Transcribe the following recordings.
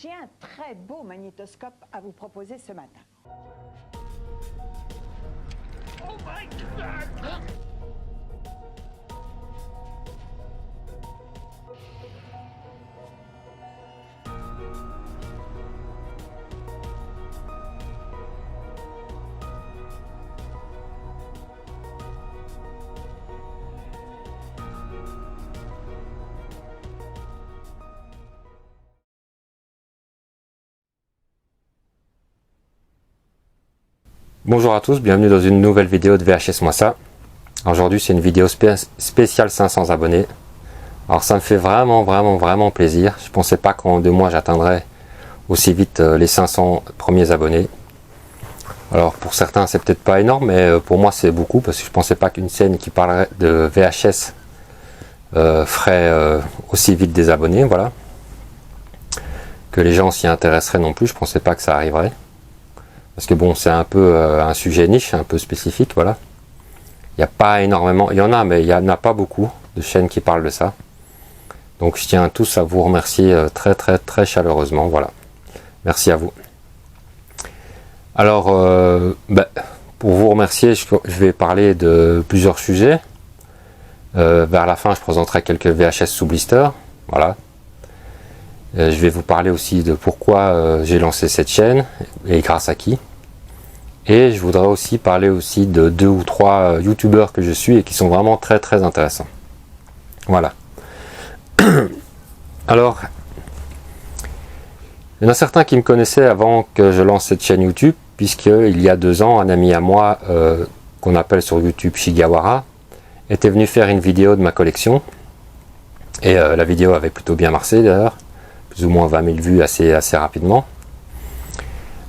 J'ai un très beau magnétoscope à vous proposer ce matin. Oh my God! Bonjour à tous, bienvenue dans une nouvelle vidéo de VHS Moi Ça. Aujourd'hui c'est une vidéo spéciale 500 abonnés. Alors ça me fait vraiment plaisir. Je pensais pas qu'en 2 mois j'atteindrais aussi vite les 500 premiers abonnés. Alors pour certains c'est peut-être pas énorme, mais pour moi c'est beaucoup parce que je pensais pas qu'une chaîne qui parlerait de VHS ferait aussi vite des abonnés, voilà. Que les gens s'y intéresseraient non plus, je pensais pas que ça arriverait. Parce que bon, c'est un peu un sujet niche, un peu spécifique, voilà. Il n'y a pas énormément, il y en a, mais il n'y en a pas beaucoup de chaînes qui parlent de ça. Donc je tiens tous à vous remercier très chaleureusement, voilà. Merci à vous. Alors, pour vous remercier, je vais parler de plusieurs sujets. Vers la fin, je présenterai quelques VHS sous blister, voilà. Je vais vous parler aussi de pourquoi j'ai lancé cette chaîne et grâce à qui. Et je voudrais aussi parler aussi de 2 ou 3 youtubeurs que je suis et qui sont vraiment très intéressants. Voilà. Alors, il y en a certains qui me connaissaient avant que je lance cette chaîne YouTube, puisqu'il y a 2 ans, un ami à moi, qu'on appelle sur YouTube Shigawara, était venu faire une vidéo de ma collection. Et la vidéo avait plutôt bien marché d'ailleurs. Plus ou moins 20 000 vues assez rapidement.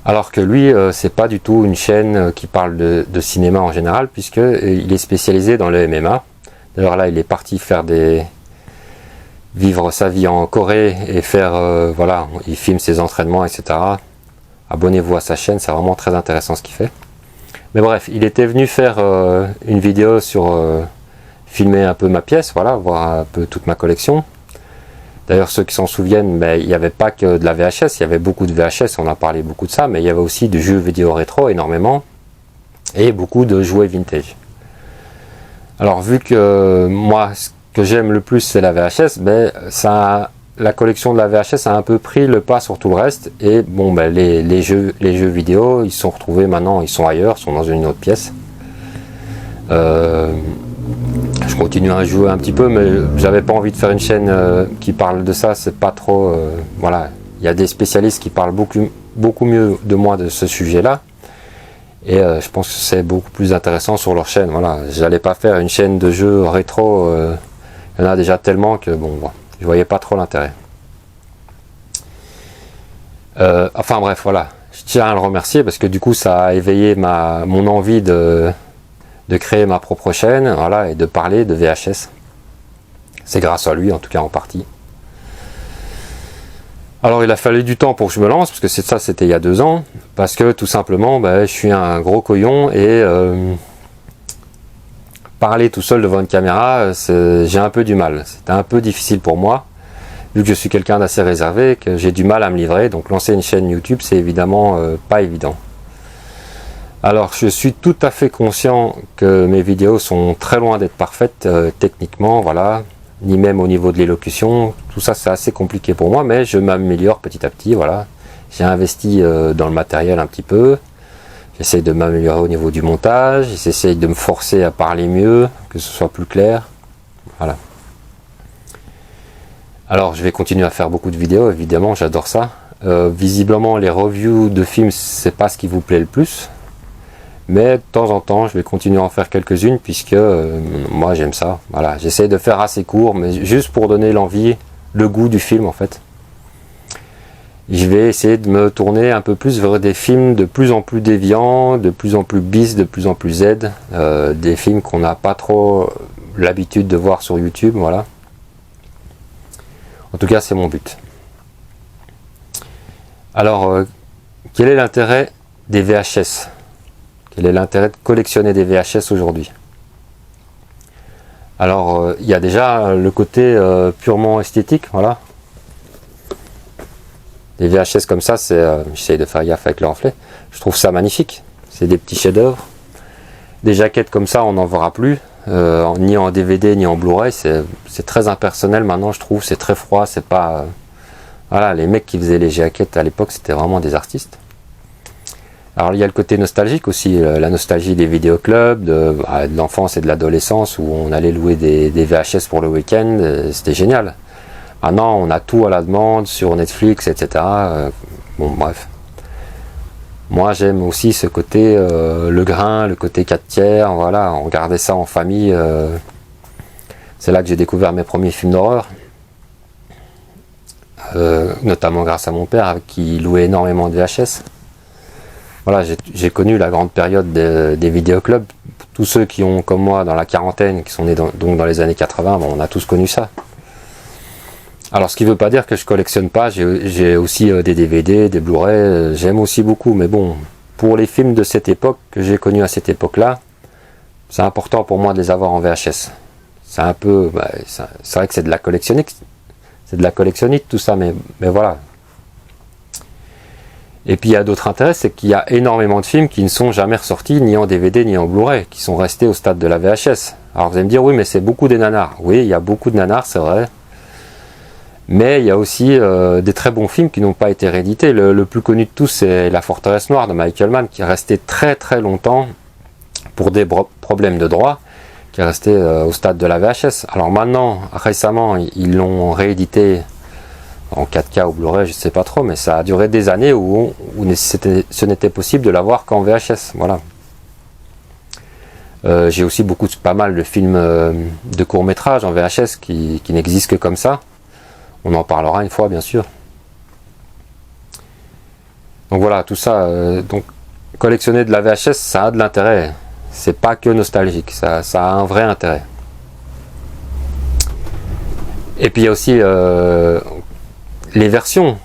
Alors que lui, c'est pas du tout une chaîne qui parle de cinéma en général, puisqu'il est spécialisé dans le MMA. D'ailleurs là, il est parti faire vivre sa vie en Corée et faire, voilà, il filme ses entraînements, etc. Abonnez-vous à sa chaîne, c'est vraiment très intéressant ce qu'il fait. Mais bref, il était venu faire une vidéo sur filmer un peu ma pièce, voilà, voir un peu toute ma collection. D'ailleurs, ceux qui s'en souviennent, mais il n'y avait pas que de la VHS, il y avait beaucoup de VHS, on a parlé beaucoup de ça, mais il y avait aussi du jeu vidéo rétro énormément, et beaucoup de jouets vintage. Alors, vu que moi, ce que j'aime le plus, c'est la VHS, la collection de la VHS a un peu pris le pas sur tout le reste, et bon, les jeux vidéo, ils sont retrouvés maintenant, ils sont ailleurs, ils sont dans une autre pièce. Je continue à jouer un petit peu, mais j'avais pas envie de faire une chaîne qui parle de ça, c'est pas trop, voilà, il y a des spécialistes qui parlent beaucoup mieux de moi de ce sujet là, et je pense que c'est beaucoup plus intéressant sur leur chaîne, voilà. J'allais pas faire une chaîne de jeux rétro, il y en a déjà tellement que bon, je voyais pas trop l'intérêt. Enfin bref, voilà, je tiens à le remercier parce que du coup ça a éveillé mon envie de créer ma propre chaîne, voilà, et de parler de VHS. C'est grâce à lui, en tout cas en partie. Alors il a fallu du temps pour que je me lance, parce que c'était il y a 2 ans, parce que tout simplement, je suis un gros couillon et parler tout seul devant une caméra, j'ai un peu du mal. C'était un peu difficile pour moi, vu que je suis quelqu'un d'assez réservé, que j'ai du mal à me livrer, donc lancer une chaîne YouTube, c'est évidemment pas évident. Alors je suis tout à fait conscient que mes vidéos sont très loin d'être parfaites techniquement, voilà, ni même au niveau de l'élocution, tout ça c'est assez compliqué pour moi, mais je m'améliore petit à petit, voilà. J'ai investi dans le matériel un petit peu, j'essaie de m'améliorer au niveau du montage, j'essaie de me forcer à parler mieux, que ce soit plus clair, voilà. Alors je vais continuer à faire beaucoup de vidéos, évidemment, j'adore ça. Visiblement les reviews de films, c'est pas ce qui vous plaît le plus. Mais de temps en temps, je vais continuer à en faire quelques-unes puisque moi j'aime ça. Voilà, j'essaie de faire assez court, mais juste pour donner l'envie, le goût du film en fait. Je vais essayer de me tourner un peu plus vers des films de plus en plus déviants, de plus en plus bis, de plus en plus Z, des films qu'on n'a pas trop l'habitude de voir sur YouTube, voilà. En tout cas, c'est mon but. Alors, quel est l'intérêt des VHS ? Quel est l'intérêt de collectionner des VHS aujourd'hui? Alors, il y a déjà le côté purement esthétique, voilà. Des VHS comme ça, j'essaye de faire gaffe avec le reflet. Je trouve ça magnifique. C'est des petits chefs-d'œuvre. Des jaquettes comme ça, on n'en verra plus. Ni en DVD, ni en Blu-ray. C'est très impersonnel maintenant, je trouve. C'est très froid. C'est pas... Voilà, les mecs qui faisaient les jaquettes à l'époque, c'était vraiment des artistes. Alors il y a le côté nostalgique aussi. La nostalgie des vidéoclubs, de l'enfance et de l'adolescence, où on allait louer des VHS pour le week-end. C'était génial. Maintenant, on a tout à la demande sur Netflix, etc. Bon, bref. Moi, j'aime aussi ce côté, le grain, le côté 4/3. Voilà, on regardait ça en famille. C'est là que j'ai découvert mes premiers films d'horreur. Notamment grâce à mon père, qui louait énormément de VHS. Voilà, j'ai connu la grande période des vidéoclubs. Tous ceux qui ont, comme moi, dans la quarantaine, qui sont nés donc dans les années 80, bon, on a tous connu ça. Alors ce qui ne veut pas dire que je collectionne pas, j'ai aussi des DVD, des Blu-ray, j'aime aussi beaucoup, mais bon, pour les films de cette époque, que j'ai connus à cette époque-là, c'est important pour moi de les avoir en VHS. C'est un peu, c'est vrai que c'est de la collectionnite tout ça, mais voilà. Et puis il y a d'autres intérêts, c'est qu'il y a énormément de films qui ne sont jamais ressortis, ni en DVD, ni en Blu-ray, qui sont restés au stade de la VHS. Alors vous allez me dire, oui, mais c'est beaucoup des nanars. Oui, il y a beaucoup de nanars, c'est vrai. Mais il y a aussi des très bons films qui n'ont pas été réédités. Le plus connu de tous, c'est La Forteresse Noire de Michael Mann, qui est resté très très longtemps pour des problèmes de droit, qui est resté au stade de la VHS. Alors maintenant, récemment, ils l'ont réédité en 4K ou Blu-ray, je ne sais pas trop, mais ça a duré des années où ce n'était possible de l'avoir qu'en VHS. Voilà. J'ai aussi pas mal de films de courts-métrages en VHS qui n'existent que comme ça. On en parlera une fois, bien sûr. Donc voilà, tout ça. Donc collectionner de la VHS, ça a de l'intérêt. C'est pas que nostalgique, ça a un vrai intérêt. Et puis il y a aussi les versions,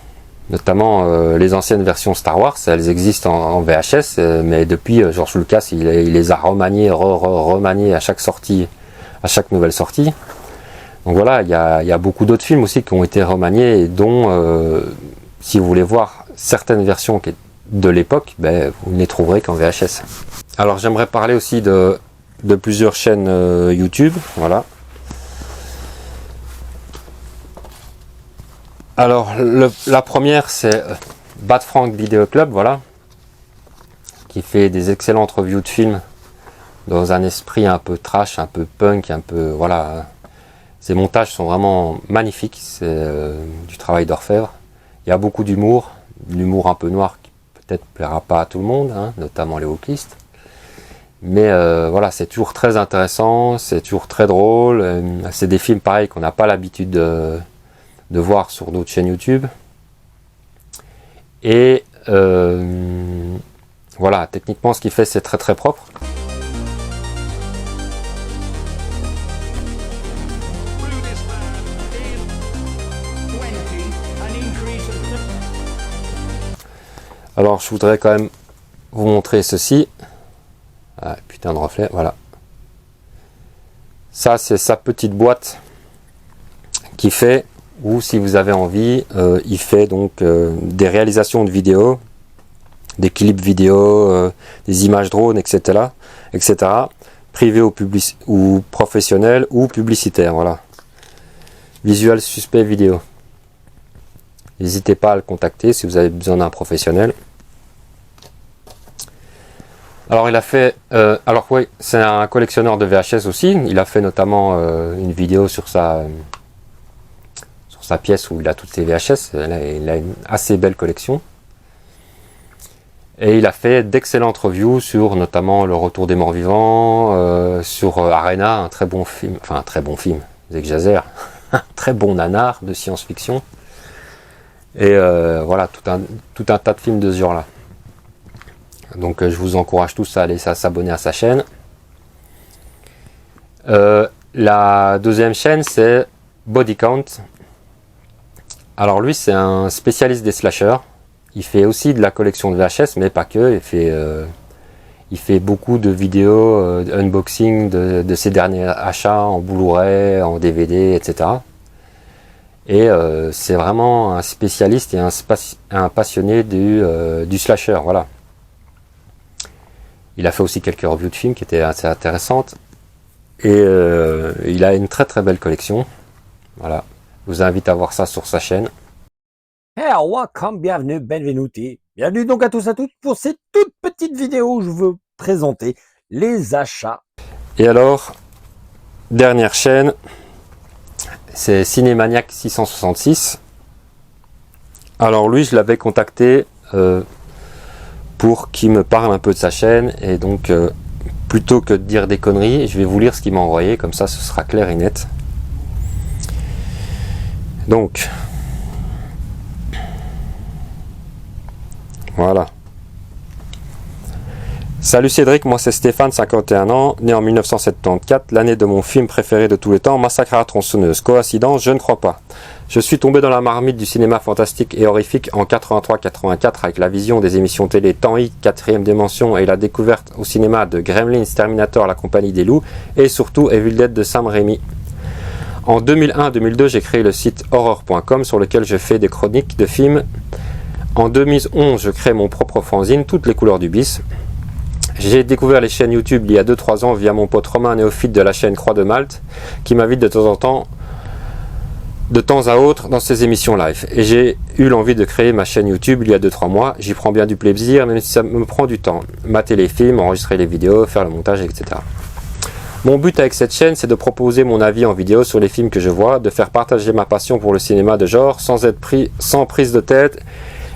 notamment les anciennes versions Star Wars. Elles existent en VHS, mais depuis George Lucas, il les a remaniées, remaniées à chaque sortie, à chaque nouvelle sortie. Donc voilà, il y a beaucoup d'autres films aussi qui ont été remaniés et dont, si vous voulez voir certaines versions de l'époque, vous ne les trouverez qu'en VHS. Alors j'aimerais parler aussi de plusieurs chaînes YouTube, voilà. Alors la première, c'est Bad Frank Video Club, voilà, qui fait des excellentes reviews de films dans un esprit un peu trash, un peu punk, un peu, voilà. Ces montages sont vraiment magnifiques, c'est du travail d'orfèvre. Il y a beaucoup d'humour, l'humour un peu noir qui peut-être plaira pas à tout le monde, hein, notamment les wokistes. Mais voilà, c'est toujours très intéressant, c'est toujours très drôle. C'est des films pareils qu'on n'a pas l'habitude de voir sur d'autres chaînes YouTube. Et voilà, techniquement ce qu'il fait, c'est très très propre. Alors je voudrais quand même vous montrer ceci. Ah, putain de reflet, voilà. Ça c'est sa petite boîte qui fait, ou si vous avez envie, il fait donc des réalisations de vidéos, des clips vidéo, des images drones, etc. Privés ou professionnels ou publicitaires, voilà. Visual Suspect Vidéo. N'hésitez pas à le contacter si vous avez besoin d'un professionnel. Alors il a fait, alors oui, c'est un collectionneur de VHS aussi. Il a fait notamment une vidéo sur sa pièce où il a toutes ses VHS. Il a une assez belle collection. Et il a fait d'excellentes reviews sur notamment Le Retour des Morts Vivants, sur Arena, un très bon film, enfin un très bon film, j'exagère, un très bon nanar de science-fiction. Et voilà, tout un tas de films de ce genre-là. Donc je vous encourage tous à aller s'abonner à sa chaîne. La deuxième chaîne, c'est Body Count. Alors lui, c'est un spécialiste des slashers. Il fait aussi de la collection de VHS, mais pas que. Il fait beaucoup de vidéos unboxing de ses derniers achats en Blu-ray, en DVD, etc. Et c'est vraiment un spécialiste et un passionné du slasher, voilà. Il a fait aussi quelques reviews de films qui étaient assez intéressantes. Et il a une très très belle collection. Voilà. Je vous invite à voir ça sur sa chaîne. Hey, welcome, bienvenue, benvenuti. Bienvenue donc à tous et à toutes pour cette toute petite vidéo où je veux présenter les achats. Et alors, dernière chaîne, c'est Cinémaniac 666. Alors lui, je l'avais contacté pour qu'il me parle un peu de sa chaîne. Et donc, plutôt que de dire des conneries, je vais vous lire ce qu'il m'a envoyé. Comme ça, ce sera clair et net. Donc, voilà. Salut Cédric, moi c'est Stéphane, 51 ans, né en 1974, l'année de mon film préféré de tous les temps, Massacre à la tronçonneuse. Coïncidence, je ne crois pas. Je suis tombé dans la marmite du cinéma fantastique et horrifique en 83-84 avec la vision des émissions télé Temps X, 4ème dimension et la découverte au cinéma de Gremlins, Terminator, La compagnie des loups et surtout Evil Dead de Sam Raimi. En 2001-2002, j'ai créé le site horror.com sur lequel je fais des chroniques de films. En 2011, je crée mon propre fanzine, Toutes les couleurs du bis. J'ai découvert les chaînes YouTube il y a 2-3 ans via mon pote Romain, néophyte de la chaîne Croix de Malte, qui m'invite de temps à autre dans ses émissions live. Et j'ai eu l'envie de créer ma chaîne YouTube il y a 2-3 mois. J'y prends bien du plaisir, même si ça me prend du temps. Mater les films, enregistrer les vidéos, faire le montage, etc. Mon but avec cette chaîne, c'est de proposer mon avis en vidéo sur les films que je vois, de faire partager ma passion pour le cinéma de genre sans prise de tête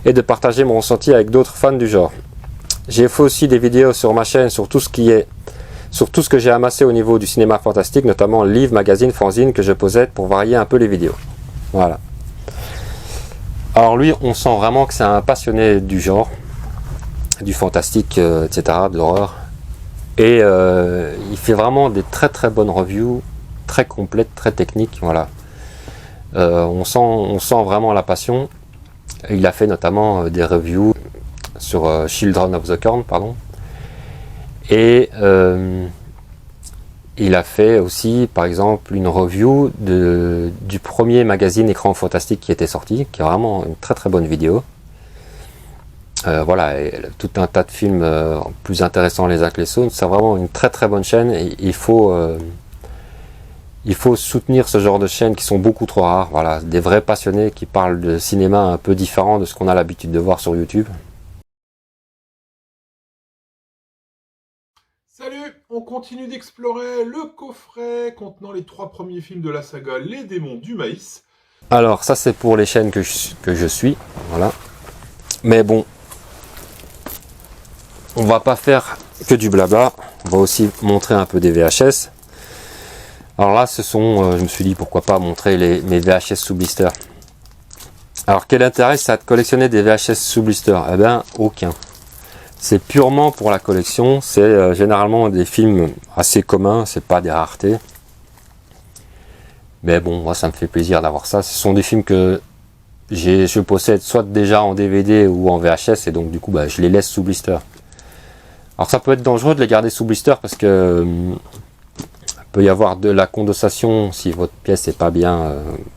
et de partager mon ressenti avec d'autres fans du genre. J'ai fait aussi des vidéos sur ma chaîne sur tout ce que j'ai amassé au niveau du cinéma fantastique, notamment livres, magazines, fanzines que je possède pour varier un peu les vidéos. Voilà. Alors lui, on sent vraiment que c'est un passionné du genre, du fantastique, etc., de l'horreur. Et il fait vraiment des très très bonnes reviews, très complètes, très techniques. Voilà. On sent vraiment la passion. Il a fait notamment des reviews sur Children of the Corn, pardon. Et il a fait aussi, par exemple, une review du premier magazine Écran Fantastique qui était sorti, qui est vraiment une très très bonne vidéo. Voilà, et tout un tas de films plus intéressants les uns que les autres. C'est vraiment une très très bonne chaîne et il faut soutenir ce genre de chaînes qui sont beaucoup trop rares. Voilà, des vrais passionnés qui parlent de cinéma un peu différent de ce qu'on a l'habitude de voir sur YouTube. Salut, on continue d'explorer le coffret contenant les 3 premiers films de la saga Les Démons du Maïs. Alors ça c'est pour les chaînes que je suis, voilà. Mais bon, on va pas faire que du blabla, on va aussi montrer un peu des VHS. Alors là, je me suis dit pourquoi pas montrer mes VHS sous blister. Alors quel intérêt ça a de collectionner des VHS sous blister? Eh bien, aucun. C'est purement pour la collection, c'est généralement des films assez communs, c'est pas des raretés. Mais bon, moi ça me fait plaisir d'avoir ça. Ce sont des films que je possède soit déjà en DVD ou en VHS et donc du coup je les laisse sous blister. Alors ça peut être dangereux de les garder sous blister parce que peut y avoir de la condensation si votre pièce n'est pas bien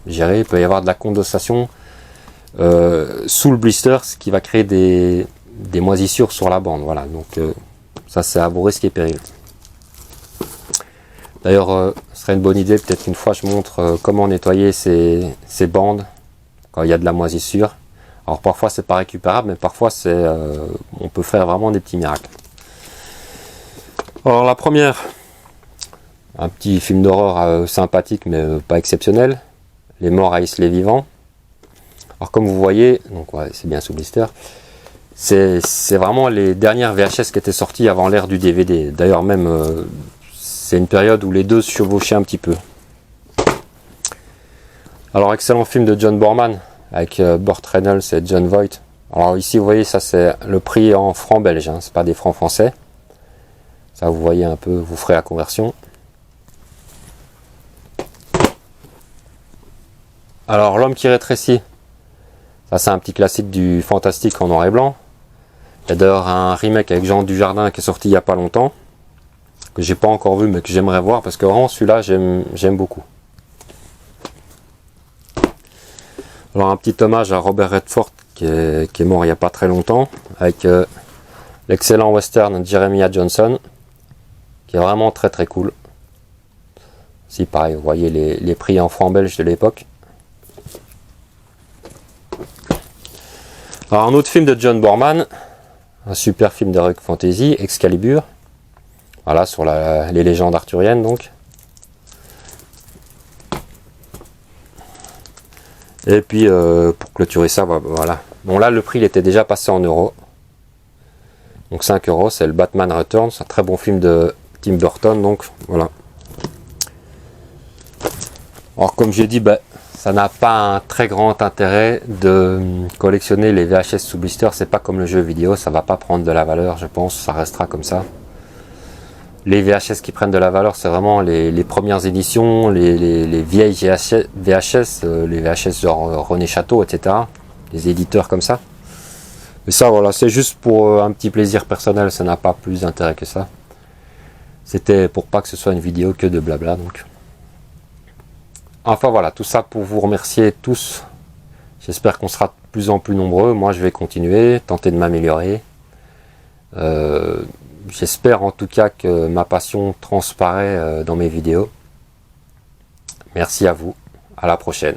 gérée. Il peut y avoir de la condensation sous le blister, ce qui va créer des moisissures sur la bande. Voilà, donc ça c'est à vos risques et périls. D'ailleurs, ce serait une bonne idée, peut-être qu'une fois je montre comment nettoyer ces bandes quand il y a de la moisissure. Alors parfois c'est pas récupérable, mais parfois on peut faire vraiment des petits miracles. Alors la première, un petit film d'horreur sympathique mais pas exceptionnel, Les morts haïssent les vivants. Alors comme vous voyez, donc ouais, c'est bien sous blister, c'est vraiment les dernières VHS qui étaient sorties avant l'ère du DVD. D'ailleurs même c'est une période où les deux se chevauchaient un petit peu. Alors excellent film de John Boorman avec Burt Reynolds et John Voight. Alors ici vous voyez, ça c'est le prix en francs belges, hein, c'est pas des francs français. Ça vous voyez un peu, vous ferez la conversion. Alors L'homme qui rétrécit, ça c'est un petit classique du fantastique en noir et blanc. Il y a d'ailleurs un remake avec Jean Dujardin qui est sorti il n'y a pas longtemps, que j'ai pas encore vu mais que j'aimerais voir parce que vraiment celui-là j'aime beaucoup. Alors un petit hommage à Robert Redford qui est mort il n'y a pas très longtemps, avec l'excellent western Jeremiah Johnson, qui est vraiment très très cool. Si pareil, vous voyez les prix en francs belges de l'époque. Alors un autre film de John Boorman, un super film de rock fantasy, Excalibur. Voilà, sur les légendes arthuriennes donc. Et puis pour clôturer ça, voilà. Bon là le prix il était déjà passé en euros. Donc 5 euros, c'est le Batman Returns, un très bon film de Tim Burton, donc voilà. Alors comme j'ai dit, ça n'a pas un très grand intérêt de collectionner les VHS sous blister, c'est pas comme le jeu vidéo, ça va pas prendre de la valeur, je pense, ça restera comme ça. Les VHS qui prennent de la valeur, c'est vraiment les premières éditions, les vieilles VHS, les VHS genre René Château, etc. Les éditeurs comme ça. Mais ça, voilà, c'est juste pour un petit plaisir personnel, ça n'a pas plus d'intérêt que ça. C'était pour pas que ce soit une vidéo que de blabla, donc. Enfin voilà, tout ça pour vous remercier tous. J'espère qu'on sera de plus en plus nombreux. Moi, je vais continuer, tenter de m'améliorer. J'espère en tout cas que ma passion transparaît dans mes vidéos. Merci à vous, à la prochaine.